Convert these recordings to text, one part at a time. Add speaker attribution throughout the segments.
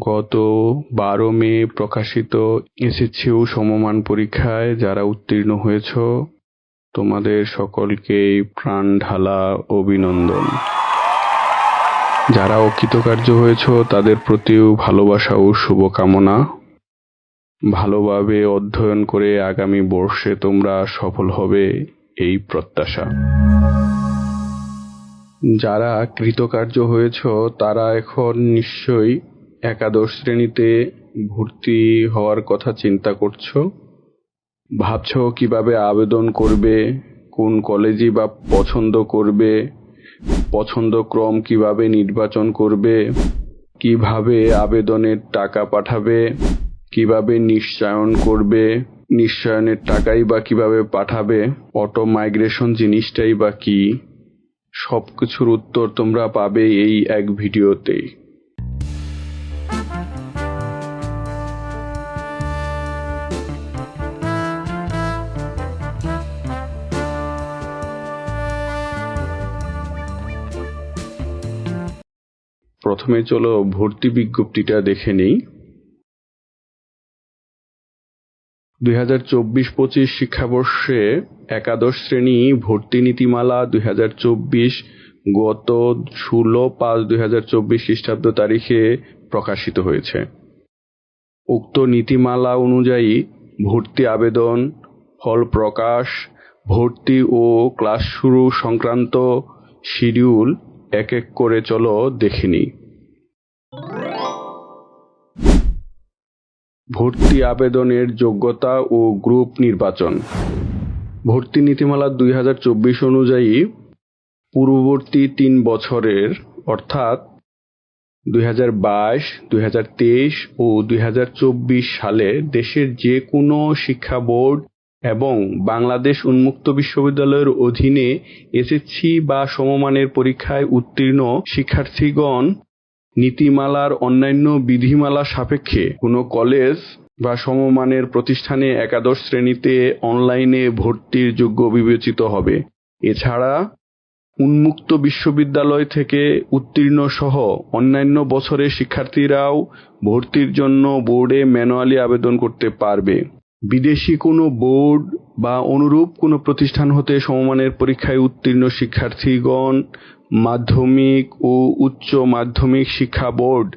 Speaker 1: গত 12 মে প্রকাশিত এসএসসি ও সমমান পরীক্ষায় যারা উত্তীর্ণ হয়েছ তোমাদের সকলকেই প্রাণ ঢালা অভিনন্দন। যারা অকৃতকার্য হয়েছ তাদের প্রতিও ভালোবাসা ও শুভকামনা। ভালোভাবে অধ্যয়ন করে আগামী বর্ষে তোমরা সফল হবে এই প্রত্যাশা। যারা কৃতকার্য হয়েছ তারা এখন নিশ্চয়ই একাদশ শ্রেণীতে ভর্তি হওয়ার কথা চিন্তা করছো। ভাবছ কিভাবে আবেদন করবে, কোন কলেজই বা পছন্দ করবে, পছন্দক্রম কিভাবে নির্বাচন করবে, কিভাবে আবেদনের টাকা পাঠাবে, কিভাবে নিশ্চয়ন করবে, নিশ্চয়নের টাকাই বা কিভাবে পাঠাবে, অটো মাইগ্রেশন জিনিসটাই বা কি, সবকিছুর উত্তর তোমরা পাবে এই এক ভিডিওতেই। প্রথমে চলো ভর্তি বিজ্ঞপ্তিটা দেখে নেই। 2024-25 শিক্ষাবর্ষে একাদশ শ্রেণী ভর্তি নীতিমালা 2024 গত 16/5/2024 খ্রিস্টাব্দ তারিখে প্রকাশিত হয়েছে। উক্ত নীতিমালা অনুযায়ী ভর্তি আবেদন, ফল প্রকাশ, ভর্তি ও ক্লাস শুরু সংক্রান্ত শিডিউল এক এক করে চলো দেখে নিই। ভর্তি আবেদনের যোগ্যতা ও গ্রুপ নির্বাচন। ভর্তি নীতিমালা 2024 অনুযায়ী পূর্ববর্তী 3 বছরের অর্থাৎ 2022, 2023 ও 2024 সালে দেশের যে কোনো শিক্ষা বোর্ড এবং বাংলাদেশ উন্মুক্ত বিশ্ববিদ্যালয়ের অধীনে এসএসসি বা সমমানের পরীক্ষায় উত্তীর্ণ শিক্ষার্থীগণ নীতিমালার অন্যান্য বিধিমালা সাপেক্ষে কোনো কলেজ বা সমমানের প্রতিষ্ঠানে একাদশ শ্রেণীতে অনলাইনে ভর্তির যোগ্য বিবেচিত হবে। এছাড়া উন্মুক্ত বিশ্ববিদ্যালয় থেকে উত্তীর্ণ সহ অন্যান্য বছরের শিক্ষার্থীরাও ভর্তির জন্য বোর্ডে ম্যানুয়ালি আবেদন করতে পারবে। বিদেশি কোনো বোর্ড বা অনুরূপ কোনো প্রতিষ্ঠান হতে সমমানের পরীক্ষায় উত্তীর্ণ শিক্ষার্থীগণ মাধ্যমিক ও উচ্চ মাধ্যমিক শিক্ষা বোর্ড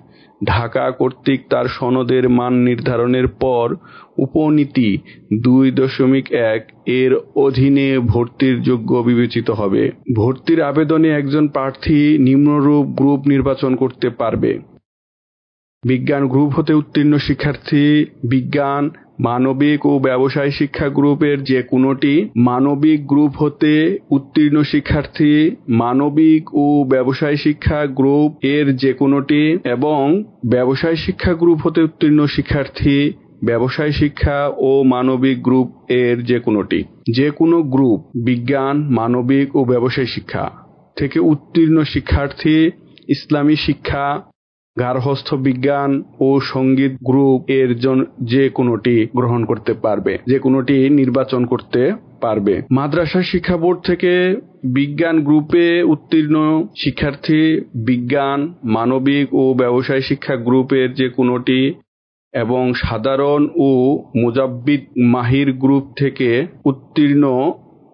Speaker 1: ঢাকা কর্তৃক তার সনদের মান নির্ধারণের পর উপনীতি 2.1 এর অধীনে ভর্তির যোগ্য বিবেচিত হবে। ভর্তির আবেদনে একজন প্রার্থী নিম্নরূপ গ্রুপ নির্বাচন করতে পারবে। বিজ্ঞান গ্রুপ হতে উত্তীর্ণ শিক্ষার্থী বিজ্ঞান, মানবিক ও ব্যবসায় শিক্ষা গ্রুপের যে কোনোটি, মানবিক গ্রুপ হতে উত্তীর্ণ শিক্ষার্থী মানবিক ও ব্যবসায় শিক্ষা গ্রুপ এর যে কোনোটি এবং ব্যবসায় শিক্ষা গ্রুপ হতে উত্তীর্ণ শিক্ষার্থী ব্যবসায় শিক্ষা ও মানবিক গ্রুপ এর যে কোনোটি। যে কোনো গ্রুপ বিজ্ঞান, মানবিক ও ব্যবসায় শিক্ষা থেকে উত্তীর্ণ শিক্ষার্থী ইসলামী শিক্ষা, গার্হস্থ্য বিজ্ঞান ও সঙ্গীত গ্রুপ এর যে কোনোটি গ্রহণ করতে পারবে, যে কোনোটি নির্বাচন করতে পারবে। মাদ্রাসা শিক্ষা বোর্ড থেকে বিজ্ঞান গ্রুপে উত্তীর্ণ শিক্ষার্থী বিজ্ঞান, মানবিক ও ব্যবসায় শিক্ষা গ্রুপের যে কোনোটি এবং সাধারণ ও মুজাব্বিদ মাহির গ্রুপ থেকে উত্তীর্ণ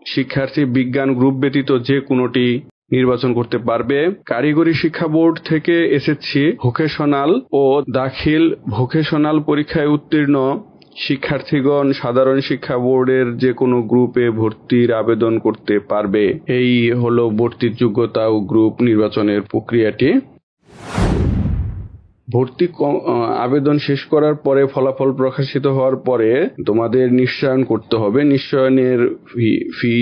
Speaker 1: শিক্ষার্থী বিজ্ঞান গ্রুপ ব্যতীত যে কোনোটি নির্বাচন করতে পারবে। কারিগরি শিক্ষা বোর্ড থেকে এসএসসি, ভোকেশনাল ও দাখিল ভোকেশনাল পরীক্ষায় উত্তীর্ণ শিক্ষার্থীগণ সাধারণ শিক্ষা বোর্ডের যে কোনো গ্রুপে ভর্তির আবেদন করতে পারবে। এই হলো ভর্তির যোগ্যতা ও গ্রুপ নির্বাচনের প্রক্রিয়াটি। ভর্তি আবেদন শেষ করার পরে ফলাফল প্রকাশিত হওয়ার পরে তোমাদের নিশ্চয়ন করতে হবে। নিশ্চয়নের ফি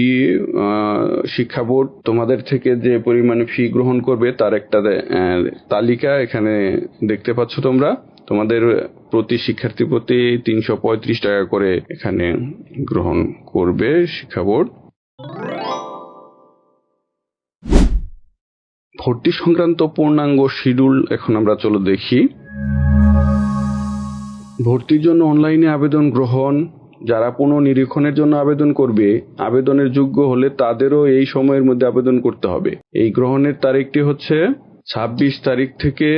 Speaker 1: শিক্ষা বোর্ড তোমাদের থেকে যে পরিমাণে ফি গ্রহণ করবে তার একটা তালিকা এখানে দেখতে পাচ্ছ তোমরা। তোমাদের প্রতি শিক্ষার্থী প্রতি 335 টাকা করে এখানে গ্রহণ করবে শিক্ষা বোর্ড। ভর্তি সংক্রান্ত পূর্ণাঙ্গ শিডিউল এখন আমরা চলো দেখি। ভর্তির জন্য অনলাইনে আবেদন গ্রহণ। যারা পুনঃনিরীক্ষণের জন্য আবেদন করবে, আবেদনের যোগ্য হলে তাদেরও এই সময়ের মধ্যে আবেদন করতে হবে। এই গ্রহণের তারিখটি হচ্ছে 26 তারিখ থেকে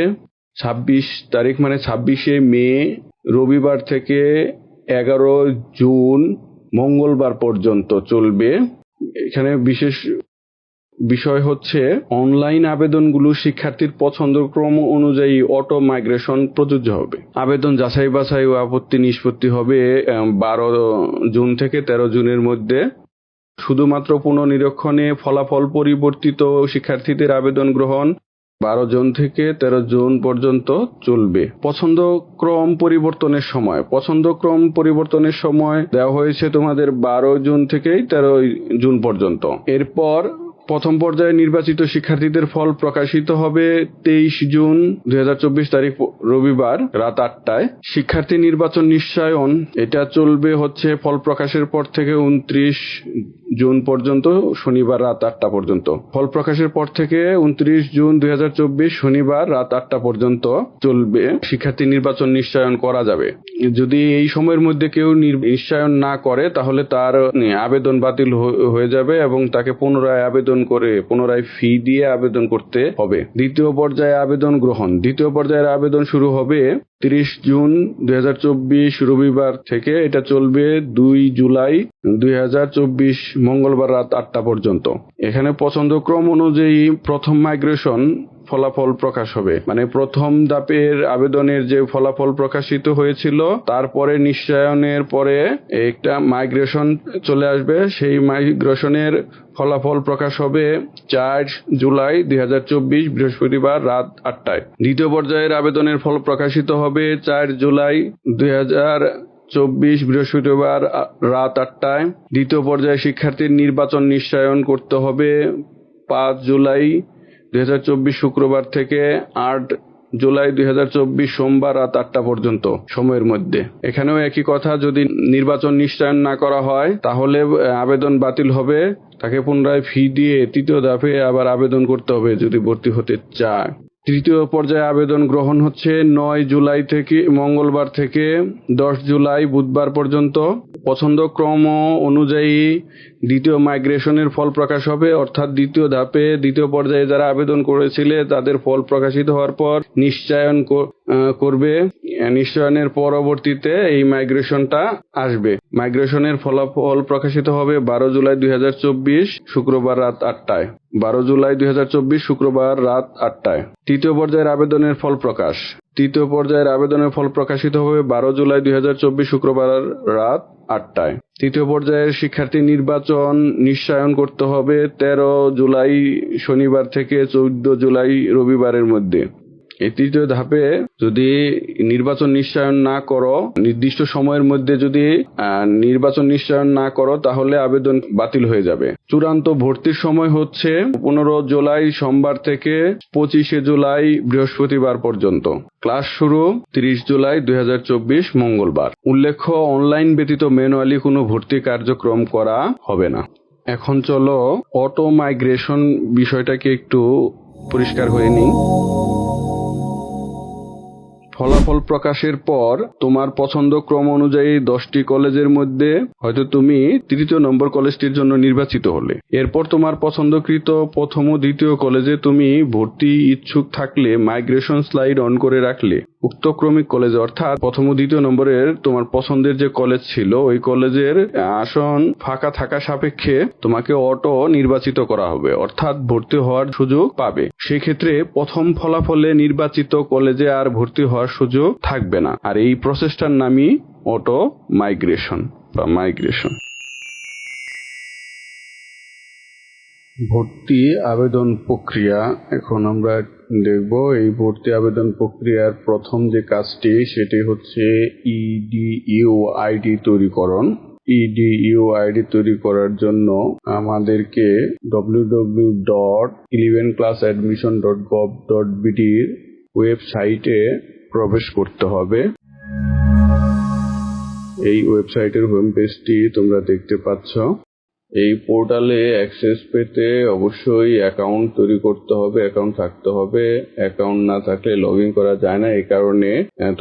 Speaker 1: 26 তারিখ মানে 26শে মে রবিবার থেকে 11 জুন মঙ্গলবার পর্যন্ত চলবে। এখানে বিশেষ বিষয় হচ্ছে অনলাইন আবেদনগুলো শিক্ষার্থীর পছন্দক্রম অনুযায়ী অটো মাইগ্রেশন প্রযোজ্য হবে। আবেদন যাচাই বাছাই ও আপত্তি নিষ্পত্তি হবে 12 জুন থেকে 13 জুনের মধ্যে। শুধুমাত্র পুনর্নিরীক্ষণে ফলাফল পরিবর্তিত শিক্ষার্থীদের আবেদন গ্রহণ 12 জুন থেকে 13 জুন পর্যন্ত চলবে। পছন্দক্রম পরিবর্তনের সময় দেওয়া হয়েছে তোমাদের 12 জুন থেকে 13 জুন পর্যন্ত। এরপর প্রথম পর্যায়ে নির্বাচিত শিক্ষার্থীদের ফল প্রকাশিত হবে 23 জুন 2024 তারিখ রবিবার রাত 8টায়। শিক্ষার্থী নির্বাচন নিশ্চয়ন এটা চলবে হচ্ছে ফল প্রকাশের পর থেকে 29 জুন পর্যন্ত শনিবার রাত 8টা পর্যন্ত। ফল প্রকাশের পর থেকে 29 জুন 2024 শনিবার রাত 8টা পর্যন্ত চলবে শিক্ষার্থী নির্বাচন নিশ্চয়ন করা যাবে। যদি এই সময়ের মধ্যে কেউ নিশ্চয়ন না করে তাহলে তার আবেদন বাতিল হয়ে যাবে এবং তাকে পুনরায় ফি দিয়ে আবেদন করতে হবে। দ্বিতীয় পর্যায়ে আবেদন গ্রহণ। দ্বিতীয় পর্যায়ের আবেদন শুরু হবে 30 জুন 2024 রবিবার থেকে। এটা চলবে 2 জুলাই 2024 মঙ্গলবার রাত 8টা পর্যন্ত। এখানে পছন্দক্রম অনুযায়ী প্রথম মাইগ্রেশন ফলাফল প্রকাশ হবে, মানে প্রথম ধাপের আবেদনের যে ফলাফল প্রকাশিত হয়েছিল তারপরে নিশ্চয়নের পরে একটা মাইগ্রেশন চলে আসবে। সেই মাইগ্রেশনের ফলাফল প্রকাশ হবে 4 জুলাই 2024 বৃহস্পতিবার রাত 8টায়। দ্বিতীয় পর্যায়ের আবেদনের ফল প্রকাশিত হবে 4 জুলাই 2024 বৃহস্পতিবার রাত 8টায়। দ্বিতীয় পর্যায়ে শিক্ষার্থীর নির্বাচন নিশ্চয়ন করতে হবে 5 জুলাই 2024 শুক্রবার থেকে 8 জুলাই 2024 সোমবার রাত 8টা পর্যন্ত সময়ের মধ্যে। এখানেও একই কথা, যদি নির্বাচন নিশ্চয়ন না করা হয় তাহলে আবেদন বাতিল হবে, তাকে পুনরায় ফি দিয়ে তৃতীয় ধাপে আবার আবেদন করতে হবে যদি ভর্তি হতে চায়। তৃতীয় পর্যায়ে আবেদন গ্রহণ হচ্ছে 9 জুলাই থেকে মঙ্গলবার থেকে 10 জুলাই বুধবার পর্যন্ত। পছন্দক্রম অনুযায়ী দ্বিতীয় মাইগ্রেশনের ফল প্রকাশ হবে, অর্থাৎ দ্বিতীয় ধাপে দ্বিতীয় পর্যায়ে যারা আবেদন করেছিল তাদের ফল প্রকাশিত হওয়ার পর নিশ্চয়ন করবে। নিশ্চয়নের পরবর্তীতে এই মাইগ্রেশনটা আসবে। মাইগ্রেশনের ফলাফল প্রকাশিত হবে 12 জুলাই 2024 শুক্রবার রাত 8টায়। 12 জুলাই 2024 শুক্রবার রাত 8টায়। তৃতীয় পর্যায়ের আবেদনের ফল প্রকাশ। তৃতীয় পর্যায়ের আবেদনের ফল প্রকাশিত হবে 12 জুলাই 2024 শুক্রবার রাত 8টায়। তৃতীয় পর্যায়ের শিক্ষার্থী নির্বাচন নিশ্চয়ন করতে হবে 13 জুলাই শনিবার থেকে 14 জুলাই রবিবারের মধ্যে। এই তৃতীয় ধাপে যদি নির্বাচন নিশ্চয়ন না করো, নির্দিষ্ট সময়ের মধ্যে যদি নির্বাচন নিশ্চয়ন না করো তাহলে আবেদন বাতিল হয়ে যাবে। চূড়ান্ত ভর্তির সময় হচ্ছে 15 জুলাই সোমবার থেকে 25 জুলাই বৃহস্পতিবার পর্যন্ত। ক্লাস শুরু 30 জুলাই 2024 মঙ্গলবার। উল্লেখ্য, অনলাইন ব্যতীত ম্যানুয়ালি কোনো ভর্তি কার্যক্রম করা হবে না। এখন চলো অটো মাইগ্রেশন বিষয়টাকে একটু পরিষ্কার হয়ে নিই। ফলাফল প্রকাশের পর তোমার পছন্দক্রম অনুযায়ী 10টি কলেজের মধ্যে হয়তো তুমি তৃতীয় নম্বর কলেজটির জন্য নির্বাচিত হলে। এরপর তোমার পছন্দকৃত প্রথম ও দ্বিতীয় কলেজে তুমি ভর্তি ইচ্ছুক থাকলে মাইগ্রেশন স্লাইড অন করে রাখলে উক্ত ক্রমিক কলেজে, অর্থাৎ প্রথম ও দ্বিতীয় নম্বরের তোমার পছন্দের যে কলেজ ছিল ওই কলেজের আসন ফাঁকা থাকা সাপেক্ষে তোমাকে অটো নির্বাচিত করা হবে, অর্থাৎ ভর্তি হওয়ার সুযোগ পাবে। সেক্ষেত্রে প্রথম ফলাফলে নির্বাচিত কলেজে আর ভর্তি হওয়ার সুযোগ থাকবে না। আর এই প্রসেসটার নামই অটো মাইগ্রেশন বা মাইগ্রেশন। ভর্তি আবেদন প্রক্রিয়া এখন আমরা দেখব। এই ভর্তি আবেদন প্রক্রিয়ার প্রথম যে কাজটি সেটি হচ্ছে ইডিইউ আইডি তৈরিকরণ। ইডিইউ আইডি তৈরি করার জন্য আমাদেরকে www.11classadmission.gov.bt ওয়েবসাইটে প্রবেশ করতে হবে। এই ওয়েবসাইটের হোম পেজটি তোমরা দেখতে পাচ্ছ। এই পোর্টালে অ্যাক্সেস পেতে অবশ্যই অ্যাকাউন্ট তৈরি করতে হবে, অ্যাকাউন্ট থাকতে হবে। অ্যাকাউন্ট না থাকলে লগ ইন করা যায় না। এই কারণে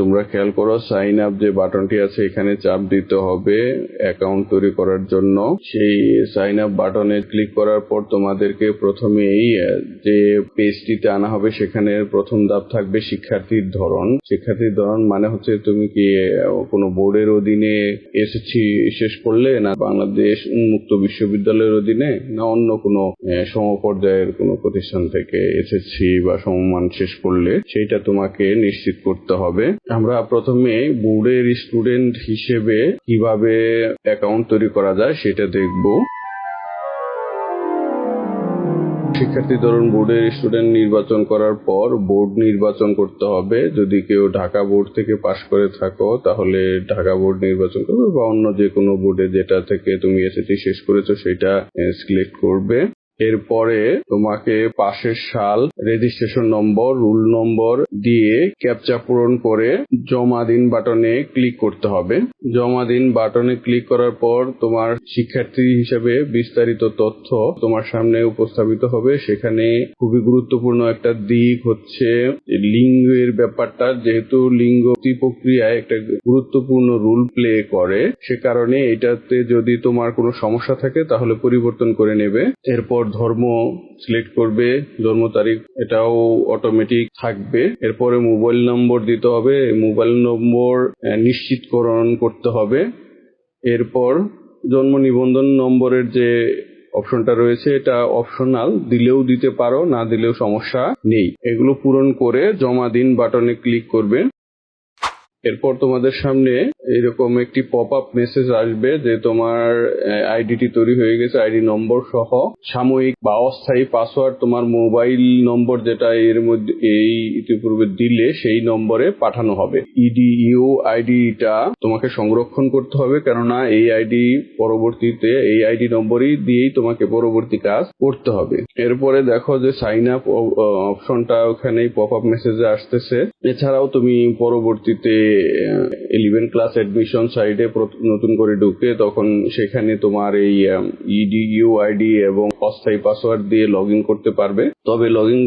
Speaker 1: তোমরা খেয়াল করো, সাইন আপ যে বাটনটি আছে এখানে চাপ দিতে হবে অ্যাকাউন্ট তৈরি করার জন্য। সেই সাইন আপ বাটনে ক্লিক করার পর তোমাদেরকে প্রথমেই যে পেজটিতে আনা হবে সেখানে প্রথম ধাপ থাকবে শিক্ষার্থীর ধরন। শিক্ষার্থীর ধরন মানে হচ্ছে তুমি কি কোনো বোর্ডের অধীনে এসএসসি শেষ করলে, না বাংলাদেশ উন্মুক্ত বিশ্ববিদ্যালয়ের অধীনে, না অন্য কোনো সমপর্যায়ের কোনো প্রতিষ্ঠান থেকে এসএসসি বা সমমান শেষ করলে, সেইটা তোমাকে নিশ্চিত করতে হবে। আমরা প্রথমে বোর্ডের স্টুডেন্ট হিসেবে কিভাবে অ্যাকাউন্ট তৈরি করা যায় সেটা দেখব। শিক্ষার্থী ধরন বোর্ডের স্টুডেন্ট নির্বাচন করার পর বোর্ড নির্বাচন করতে হবে। যদি কেউ ঢাকা বোর্ড থেকে পাশ করে থাকো তাহলে ঢাকা বোর্ড নির্বাচন করবে, বা অন্য যে কোনো বোর্ডে যেটা থেকে তুমি এসএসসি শেষ করেছো সেটা সিলেক্ট করবে। এরপরে তোমাকে পাশের সাল, রেজিস্ট্রেশন নম্বর, রুল নম্বর দিয়ে ক্যাপচা পূরণ করে জমা দিন বাটনে ক্লিক করতে হবে। জমা দিন বাটনে ক্লিক করার পর তোমার শিক্ষার্থী হিসেবে বিস্তারিত তথ্য তোমার সামনে উপস্থাপিত হবে। সেখানে খুবই গুরুত্বপূর্ণ একটা দিক হচ্ছে লিঙ্গের ব্যাপারটা। যেহেতু লিঙ্গ প্রক্রিয়ায় একটা গুরুত্বপূর্ণ রোল প্লে করে, সে কারণে এটাতে যদি তোমার কোনো সমস্যা থাকে তাহলে পরিবর্তন করে নেবে। এরপর ধর্ম সিলেক্ট করবে, জন্ম তারিখ এটাও অটোমেটিক থাকবে। এরপরে মোবাইল নম্বর দিতে হবে, মোবাইল নম্বর নিশ্চিতকরণ করতে হবে। এরপর জন্ম নিবন্ধন নম্বরের যে অপশনটা রয়েছে এটা অপশনাল, দিলেও দিতে পারো, না দিলেও সমস্যা নেই। এগুলো পূরণ করে জমা দিন বাটনে ক্লিক করবে। এরপর তোমাদের সামনে এরকম একটি পপ আপ মেসেজ আসবে যে তোমার আইডিটি তৈরি হয়ে গেছে। আইডি নম্বর সহ সাময়িক বা অস্থায়ী পাসওয়ার্ড তোমার মোবাইল নম্বর যেটা এর মধ্যে এই ইতিপূর্বে দিলে সেই নম্বরে পাঠানো হবে। ইডিইউ আইডিটা তোমাকে সংরক্ষণ করতে হবে, কেননা এই আইডি পরবর্তীতে এই আইডি নম্বরই দিয়েই তোমাকে পরবর্তী কাজ করতে হবে। এরপরে দেখো যে সাইন আপ অপশনটা ওখানেই পপ আপ মেসেজে আসতেছে। এছাড়াও তুমি পরবর্তীতে 11 ক্লাস অ্যাডমিশন সাইটে নতুন করে ঢুকে তখন সেখানে তোমার এই ইডিইউ আইডি এবং অস্থায়ী পাসওয়ার্ড দিয়ে লগ ইন করতে পারবে। তবে লগ ইন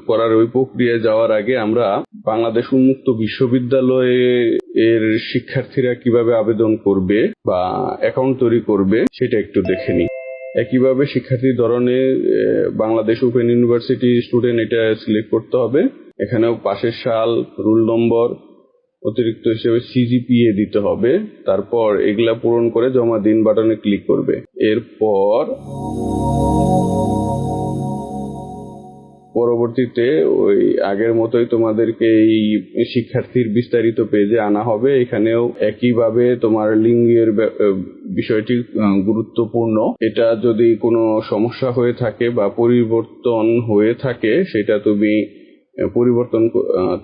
Speaker 1: করার ওই প্রক্রিয়ায় যাওয়ার আগে আমরা বাংলাদেশ উন্মুক্ত বিশ্ববিদ্যালয়ে এর শিক্ষার্থীরা কিভাবে আবেদন করবে বা অ্যাকাউন্ট তৈরি করবে সেটা একটু দেখে নিই। একইভাবে শিক্ষার্থীর ধরনে বাংলাদেশ ওপেন ইউনিভার্সিটি স্টুডেন্ট এটা সিলেক্ট করতে হবে। এখানেও পাশের সাল, রুল নম্বর, অতিরিক্ত হিসেবে সিজিপিএ দিতে হবে। তারপর এগুলা পূরণ করে জমা দিন বাটনে ক্লিক করবে। এরপর পরবর্তীতে ওই আগের মতোই তোমাদেরকে এই শিক্ষার্থীর বিস্তারিত পেজে আনা হবে। এখানেও একইভাবে তোমার লিঙ্গের বিষয়টি গুরুত্বপূর্ণ। এটা যদি কোনো সমস্যা হয়ে থাকে বা পরিবর্তন হয়ে থাকে সেটা তুমি পরিবর্তন,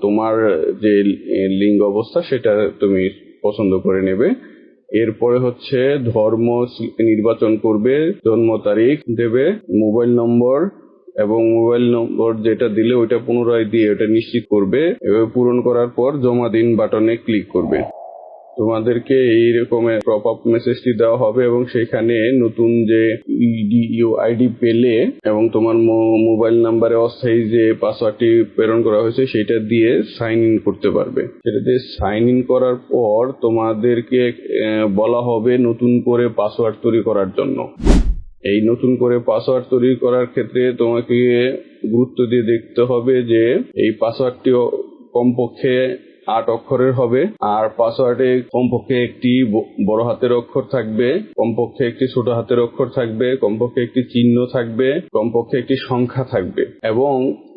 Speaker 1: তোমার যে লিঙ্গ অবস্থা সেটা তুমি পছন্দ করে নেবে। এরপরে হচ্ছে ধর্ম নির্বাচন করবে, জন্ম তারিখ দেবে, মোবাইল নম্বর এবং মোবাইল নম্বর যেটা দিলে ওইটা পুনরায় দিয়ে ওটা নিশ্চিত করবে। এভাবে পূরণ করার পর জমা দিন বাটনে ক্লিক করবে। তোমাদেরকে এই রকমের পপ আপ মেসেজটি দেওয়া হবে এবং সেখানে নতুন যে ইডিইউ আইডি পেলে এবং তোমার মোবাইল নাম্বারে অস্থায়ী যে পাসওয়ার্ডটি প্রেরণ করা হয়েছে সেটা দিয়ে সাইন ইন করতে পারবে। সেটা দিয়ে সাইন ইন করার পর তোমাদেরকে বলা হবে নতুন করে পাসওয়ার্ড তৈরি করার জন্য। এই নতুন করে পাসওয়ার্ড তৈরি করার ক্ষেত্রে তোমাকে গুরুত্ব দিয়ে দেখতে হবে যে এই পাসওয়ার্ডটি কমপক্ষে 8 অক্ষরের হবে, আর পাসওয়ার্ডে কমপক্ষে একটি বড় হাতের অক্ষর থাকবে, কমপক্ষে একটি ছোট হাতের অক্ষর থাকবে, কমপক্ষে একটি চিহ্ন থাকবে, কমপক্ষে একটি সংখ্যা থাকবে। এবং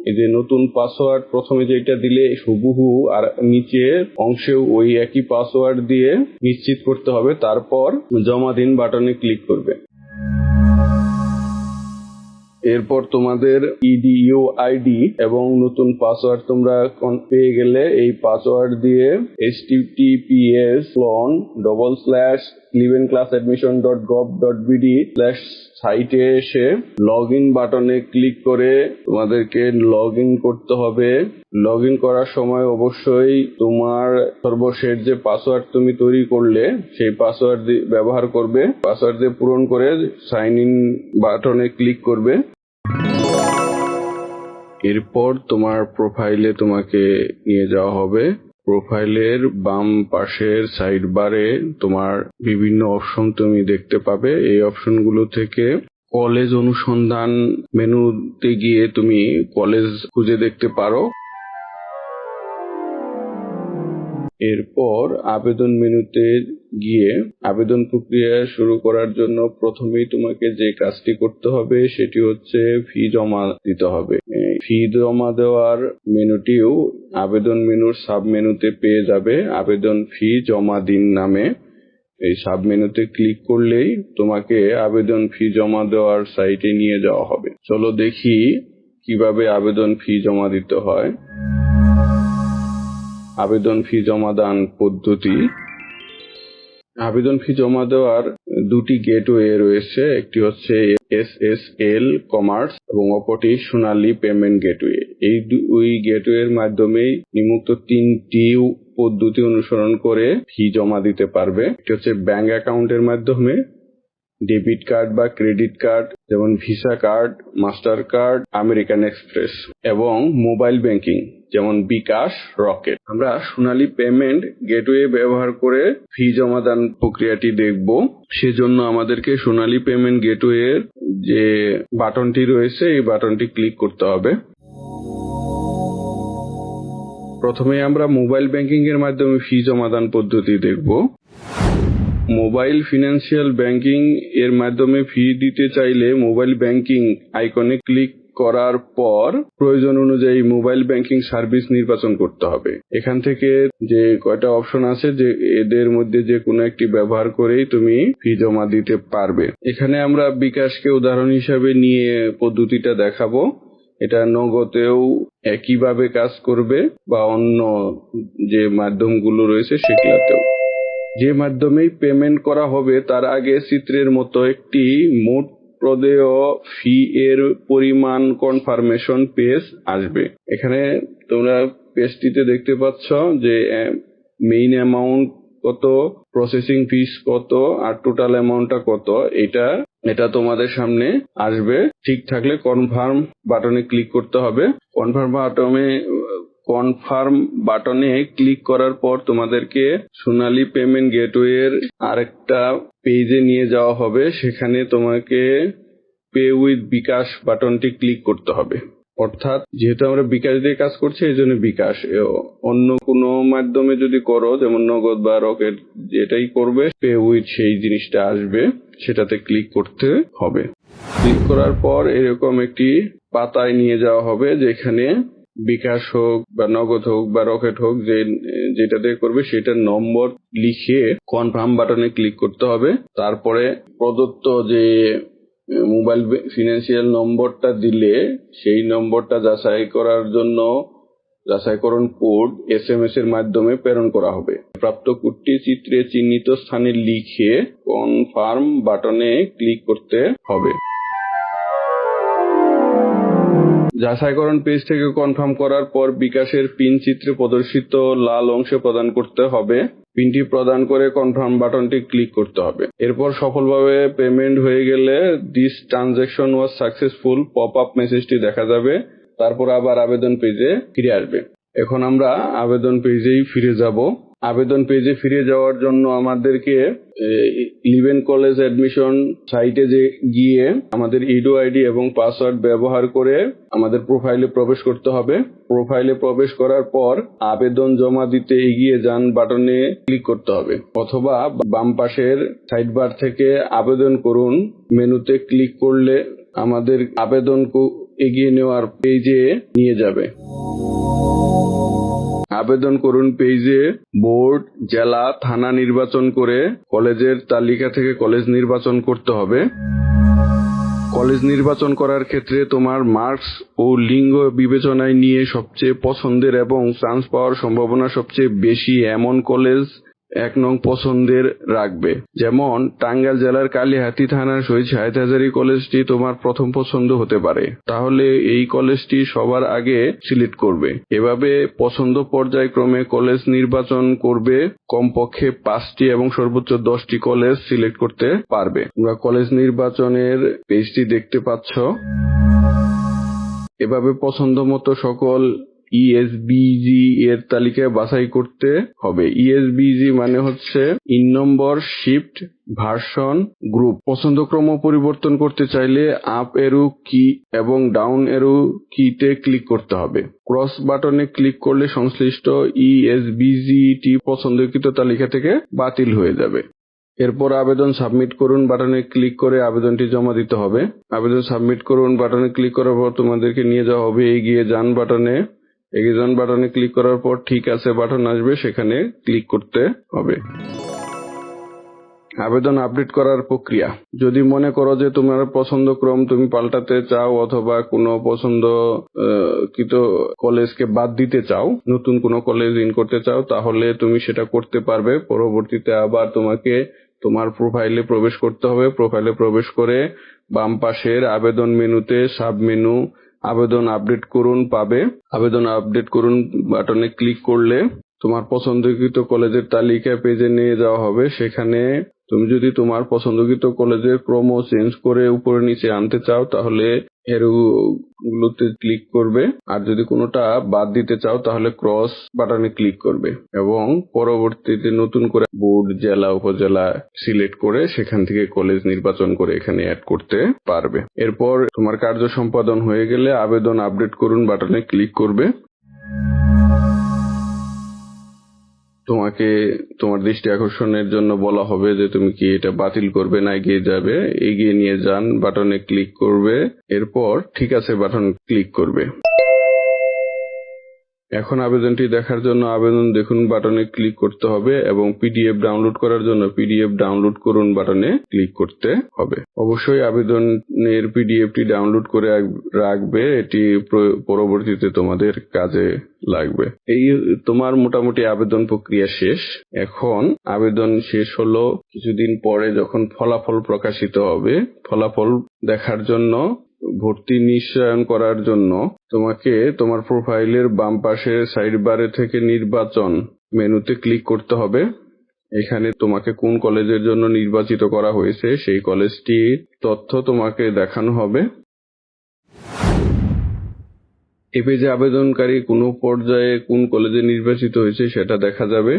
Speaker 1: এই যে নতুন পাসওয়ার্ড প্রথমে যেটা দিলে হুবহু আর নিচের অংশেও ওই একই পাসওয়ার্ড দিয়ে নিশ্চিত করতে হবে। তারপর জমা দিন বাটনে ক্লিক করবে। এরপর তোমাদের ইডিইউ আইডি এবং নতুন পাসওয়ার্ড তোমরা পেয়ে গেলে এই পাসওয়ার্ড দিয়ে https:// livenclassadmission.gov.bd/সাইটে এসে লগ ইন বাটনে ক্লিক করে তোমাদেরকে লগ ইন করতে হবে। লগ ইন করার সময় অবশ্যই তোমার সর্বশেষ যে পাসওয়ার্ড তুমি তৈরি করলে সেই পাসওয়ার্ড ব্যবহার করবে। পাসওয়ার্ড দিয়ে পূরণ করে সাইন ইন বাটনে ক্লিক করবে। এরপর তোমার প্রোফাইলে তোমাকে নিয়ে যাওয়া হবে। প্রোফাইলের বাম পাশের সাইড বারে তোমার বিভিন্ন অপশন তুমি দেখতে পাবে। এই অপশনগুলো থেকে কলেজ অনুসন্ধান মেনুতে গিয়ে তুমি কলেজ খুঁজে দেখতে পারো। এরপর আবেদন মেনুতে গিয়ে আবেদন প্রক্রিয়া শুরু করার জন্য প্রথমেই তোমাকে যে কাজটি করতে হবে সেটি হচ্ছে ফি জমা দিতে হবে। ফি জমা দেওয়ার মেনুটিও আবেদন মেনুর সাব মেনুতে পেয়ে যাবে। আবেদন ফি জমা দিন নামে এই সাব মেনুতে ক্লিক করলেই তোমাকে আবেদন ফি জমা দেওয়ার সাইটে নিয়ে যাওয়া হবে। চলো দেখি কিভাবে আবেদন ফি জমা দিতে হয়। আবেদন ফি জমাদান পদ্ধতি। আবেদন ফি জমা দেওয়ার দুটি গেটওয়ে রয়েছে, একটি হচ্ছে SSL কমার্স এবং অপরটি সোনালী পেমেন্ট গেটওয়ে। এই দুই গেটওয়ের মাধ্যমেই নিম্নোক্ত তিনটি পদ্ধতি অনুসরণ করে ফি জমা দিতে পারবে। একটি হচ্ছে ব্যাংক অ্যাকাউন্টের মাধ্যমে, ডেবিট কার্ড বা ক্রেডিট কার্ড যেমন visa card, master card, American express এবং মোবাইল ব্যাংকিং যেমন বিকাশ, রকেট। আমরা সোনালী পেমেন্ট গেটওয়ে ব্যবহার করে ফি জমাদান প্রক্রিয়াটি দেখব। সেজন্য আমাদেরকে সোনালী পেমেন্ট গেটওয়ের যে বাটনটি রয়েছে এই বাটনটি ক্লিক করতে হবে। প্রথমে আমরা মোবাইল ব্যাংকিং এর মাধ্যমে ফি জমাদান পদ্ধতি দেখব। মোবাইল ফিনান্সিয়াল ব্যাংকিং এর মাধ্যমে ফি দিতে চাইলে মোবাইল ব্যাংকিং আইকনে ক্লিক করার পর প্রয়োজন অনুযায়ী মোবাইল ব্যাংকিং সার্ভিস নির্বাচন করতে হবে। এখান থেকে যে কয়টা অপশন আছে যে এদের মধ্যে যে কোনো একটি ব্যবহার করেই তুমি ফি জমা দিতে পারবে। এখানে আমরা বিকাশকে উদাহরণ হিসাবে নিয়ে পদ্ধতিটা দেখাবো। এটা নগদেও একইভাবে কাজ করবে বা অন্য যে মাধ্যমগুলো রয়েছে সেগুলোতেও। যে মাধ্যমেই পেমেন্ট করা হবে তার আগে চিত্রের মতো একটি মোট প্রদেয় ফি এর পরিমাণ কনফার্মেশন পেজ আসবে। এখানে তোমরা পেজটিতে দেখতে পাচ্ছ যে মেইন অ্যামাউন্ট কত, প্রসেসিং ফিস কত আর টোটাল অ্যামাউন্টটা কত, এটা তোমাদের সামনে আসবে। ঠিক থাকলে কনফার্ম বাটনে ক্লিক করতে হবে। কনফার্ম বাটনে ক্লিক করার পর তোমাদেরকে সোনালী পেমেন্ট গেটওয়ের আরেকটা পেজে নিয়ে যাওয়া হবে। সেখানে তোমাকে পে উইথ বিকাশ বাটনটি ক্লিক করতে হবে। অর্থাৎ যেহেতু আমরা বিকাশ দিয়ে কাজ করছি এই জন্য বিকাশ। অন্য কোনো মাধ্যমে যদি করো যেমন নগদ বা রকেট যেটাই করবে পে উইথ সেই জিনিসটা আসবে, সেটাতে ক্লিক করতে হবে। ক্লিক করার পর এরকম একটি পাতায় নিয়ে যাওয়া হবে যেখানে বিকাশ হোক বা নগদ হোক বা রকেট হোক যেটাতে করবে সেটার নম্বর লিখে কনফার্ম বাটনে ক্লিক করতে হবে। তারপরে প্রদত্ত যে মোবাইল ফিনান্সিয়াল নম্বরটা দিলে সেই নম্বরটা যাচাই করার জন্য যাচাইকরণ কোড SMS এর মাধ্যমে প্রেরণ করা হবে। প্রাপ্ত কোডটি চিত্রে চিহ্নিত স্থানে লিখে কনফার্ম বাটনে ক্লিক করতে হবে। যাচাইকরণ পেজ থেকে কনফার্ম করার পর বিকাশের পিন চিত্রে প্রদর্শিত লাল অংশে প্রদান করতে হবে। পিনটি প্রদান করে কনফার্ম বাটনটি ক্লিক করতে হবে। এরপর সফলভাবে পেমেন্ট হয়ে গেলে this transaction was successful pop up মেসেজটি দেখা যাবে। তারপর আবার আবেদন পেজে ফিরে আসবে। এখন আমরা আবেদন পেজেই ফিরে যাব। আবেদন পেজে ফিরে যাওয়ার জন্য আমাদেরকে লিভেন কলেজ অ্যাডমিশন সাইটে গিয়ে আমাদের ইডো আইডি এবং পাসওয়ার্ড ব্যবহার করে আমাদের প্রোফাইলে প্রবেশ করতে হবে। প্রোফাইলে প্রবেশ করার পর আবেদন জমা দিতে এগিয়ে যান বাটনে ক্লিক করতে হবে, অথবা বাম পাশের সাইড বার থেকে আবেদন করুন মেনুতে ক্লিক করলে আমাদের আবেদন এগিয়ে নেওয়ার পেজে নিয়ে যাবে। আবেদন করুন পেজে বোর্ড, জেলা, থানা নির্বাচন করে কলেজের তালিকা থেকে কলেজ নির্বাচন করতে হবে। কলেজ নির্বাচন করার ক্ষেত্রে তোমার মার্কস ও লিঙ্গ বিবেচনায় নিয়ে সবচেয়ে পছন্দের এবং চান্স পাওয়ার সম্ভাবনা সবচেয়ে বেশি এমন কলেজ 1 নং পছন্দের রাখবে। যেমন টাঙ্গাইল জেলার কালিহাতী থানার শহীদ শাহেদ হাজারী কলেজটি তোমার প্রথম পছন্দ হতে পারে, তাহলে এই কলেজটি সবার আগে সিলেক্ট করবে। এভাবে পছন্দ পর্যায়ক্রমে কলেজ নির্বাচন করবে। কমপক্ষে 5টি এবং সর্বোচ্চ 10টি কলেজ সিলেক্ট করতে পারবে। তোমরা কলেজ নির্বাচনের পেজটি দেখতে পাচ্ছ। এভাবে পছন্দ মতো সকল ইএসবিজি এর তালিকা বাছাই করতে হবে। ইএসবিজি মানে হচ্ছে in number, shift, version, group. পছন্দক্রম পরিবর্তন করতে চাইলে আপ এরো কি এবং ডাউন এরো কিতে ক্লিক করতে হবে। ক্রস বাটনে ক্লিক করলে সংশ্লিষ্ট ইএসবিজিটি পছন্দকৃত তালিকা থেকে বাতিল হয়ে যাবে। এরপর আবেদন সাবমিট করুন বাটনে ক্লিক করে আবেদনটি জমা দিতে হবে। আবেদন সাবমিট করুন বাটনে ক্লিক করার পর তোমাদেরকে নিয়ে যাওয়া হবে এগিয়ে যান বাটনে। এগিয়ে যান বাটনে ক্লিক করার পর ঠিক আছে বাটন আসবে, সেখানে ক্লিক করতে হবে। আবেদন আপডেট করার প্রক্রিয়া। যদি মনে করো যে তোমার পছন্দক্রম তুমি পাল্টাতে চাও অথবা কোনো পছন্দকৃত কলেজকে বাদ দিতে চাও, নতুন কোনো কলেজ ইন করতে চাও, তাহলে তুমি সেটা করতে পারবে। পরবর্তীতে আবার তোমাকে তোমার প্রোফাইলে প্রবেশ করতে হবে। প্রোফাইলে প্রবেশ করে বাম পাশের আবেদন মেনুতে সাব মেনু আবেদন আপডেট করুন পাবে। আবেদন আপডেট করুন বাটনে ক্লিক করলে তোমার পছন্দকৃত কলেজের তালিকা পেজে নিয়ে যাওয়া হবে। সেখানে তুমি যদি তোমার পছন্দকৃত কলেজের ক্রম চেঞ্জ করে উপরে নিচে আনতে চাও তাহলে এরোগুলোতে ক্লিক করবে, আর যদি কোনোটা বাদ দিতে চাও তাহলে ক্রস বাটনে ক্লিক করবে এবং পরবর্তীতে নতুন করে বোর্ড, জেলা, উপজেলা সিলেক্ট করে সেখান থেকে কলেজ নির্বাচন করে এখানে অ্যাড করতে পারবে। এরপর তোমার কার্য সম্পাদন হয়ে গেলে আবেদন আপডেট করুন বাটনে ক্লিক করবে। তোমাকে তোমার দৃষ্টি আকর্ষণের জন্য বলা হবে যে তুমি কি এটা বাতিল করবে না এগিয়ে যাবে। এগিয়ে নিয়ে যান বাটনে ক্লিক করবে, এরপর ঠিক আছে বাটন ক্লিক করবে। এখন আবেদনটি দেখার জন্য আবেদন দেখুন বাটনে ক্লিক করতে হবে এবং পিডিএফ ডাউনলোড করার জন্য পিডিএফ ডাউনলোড করুন বাটনে ক্লিক করতে হবে। অবশ্যই আবেদনের পিডিএফটি ডাউনলোড করে রাখবে, এটি পরবর্তীতে তোমাদের কাজে লাগবে। এই তোমার মোটামুটি আবেদন প্রক্রিয়া শেষ। এখন আবেদন শেষ হলো, কিছুদিন পরে যখন ফলাফল প্রকাশিত হবে, ফলাফল দেখার জন্য ভর্তি নিশ্চয়ন করার জন্য তোমাকে তোমার প্রোফাইলের বাম পাশের সাইড বারে থেকে নির্বাচন মেনুতে ক্লিক করতে হবে। এখানে তোমাকে কোন কলেজের জন্য নির্বাচিত করা হয়েছে সেই কলেজটির তথ্য তোমাকে দেখানো হবে। এই পেজে আবেদনকারী কোন পর্যায়ে কোন কলেজে নির্বাচিত হয়েছে সেটা দেখা যাবে।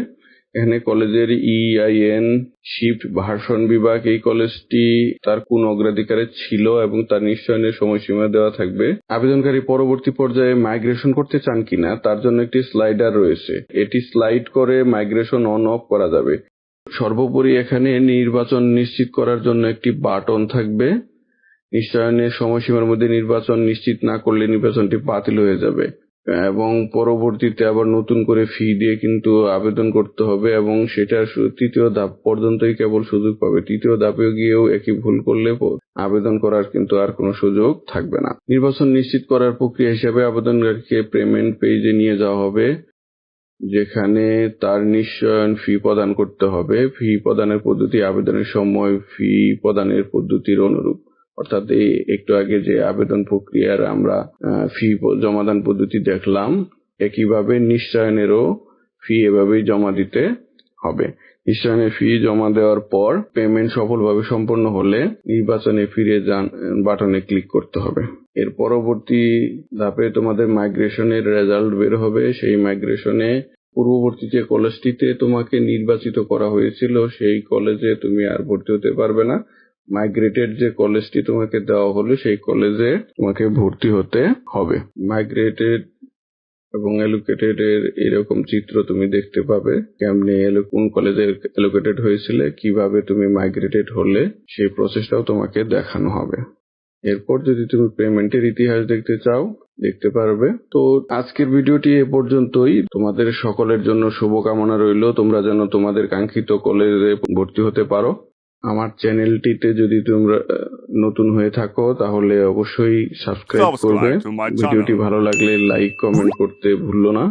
Speaker 1: এখানে কলেজের ইআইএন, শিফট, ভার্সন বিভাগ, এই কলেজটি তার কোন অগ্রাধিকারে ছিল এবং তার নিশ্চয়নের সময়সীমা দেওয়া থাকবে। আবেদনকারী পরবর্তী পর্যায়ে মাইগ্রেশন করতে চান কিনা তার জন্য একটি স্লাইডার রয়েছে, এটি স্লাইড করে মাইগ্রেশন অন অফ করা যাবে। সর্বোপরি এখানে নির্বাচন নিশ্চিত করার জন্য একটি বাটন থাকবে। নিশ্চয়নের সময়সীমার মধ্যে নির্বাচন নিশ্চিত না করলে নির্বাচনটি বাতিল হয়ে যাবে এবং পরবর্তীতে আবার নতুন করে ফি দিয়ে কিন্তু আবেদন করতে হবে এবং সেটা তৃতীয় ধাপ পর্যন্তই কেবল সুযোগ পাবে। তৃতীয় ধাপে গিয়েও একই ভুল করলে আবেদন করার কিন্তু আর কোনো সুযোগ থাকবে না। নির্বাচন নিশ্চিত করার প্রক্রিয়া হিসেবে আবেদনকারীকে পেমেন্ট পেজে নিয়ে যাওয়া হবে, যেখানে তার নিশ্চয়ন ফি প্রদান করতে হবে। ফি প্রদানের পদ্ধতি আবেদনের সময় ফি প্রদানের পদ্ধতির অনুরূপ, অর্থাৎ এই একটু আগে যে আবেদন প্রক্রিয়ার আমরা ফি জমাদান পদ্ধতি দেখলাম, একইভাবে নিশ্চয়নেরও ফি এভাবেই জমা দিতে হবে। নিশ্চয়নের ফি জমা দেওয়ার পর পেমেন্ট সফলভাবে সম্পন্ন হলে নির্বাচনে ফিরে যান বাটনে ক্লিক করতে হবে। এর পরবর্তী ধাপে তোমাদের মাইগ্রেশনের রেজাল্ট বের হবে। সেই মাইগ্রেশনে পূর্ববর্তী যে কলেজটিতে তোমাকে নির্বাচিত করা হয়েছিল সেই কলেজে তুমি আর ভর্তি হতে পারবে না। মাইগ্রেটেড যে কলেজটি তোমাকে দেওয়া হলো সেই কলেজে তোমাকে ভর্তি হতে হবে। মাইগ্রেটেড এবং অ্যালোকেটেড এর এরকম চিত্র তুমি দেখতে পাবে, কেমনে কোন কলেজে অ্যালোকেটেড হয়েছিল, কিভাবে তুমি মাইগ্রেটেড হলে সেই প্রসেসটাও তোমাকে দেখানো হবে। এরপর যদি তুমি পেমেন্টের ইতিহাস দেখতে চাও দেখতে পারবে। তো আজকের ভিডিওটি এ পর্যন্তই। তোমাদের সকলের জন্য শুভকামনা রইল, তোমরা যেন তোমাদের কাঙ্ক্ষিত কলেজে ভর্তি হতে পারো। আমার চ্যানেলটিতে যদি তোমরা নতুন হয়ে থাকো তাহলে অবশ্যই সাবস্ক্রাইব করবে। ভিডিওটি ভালো লাগলে লাইক কমেন্ট করতে ভুলো না।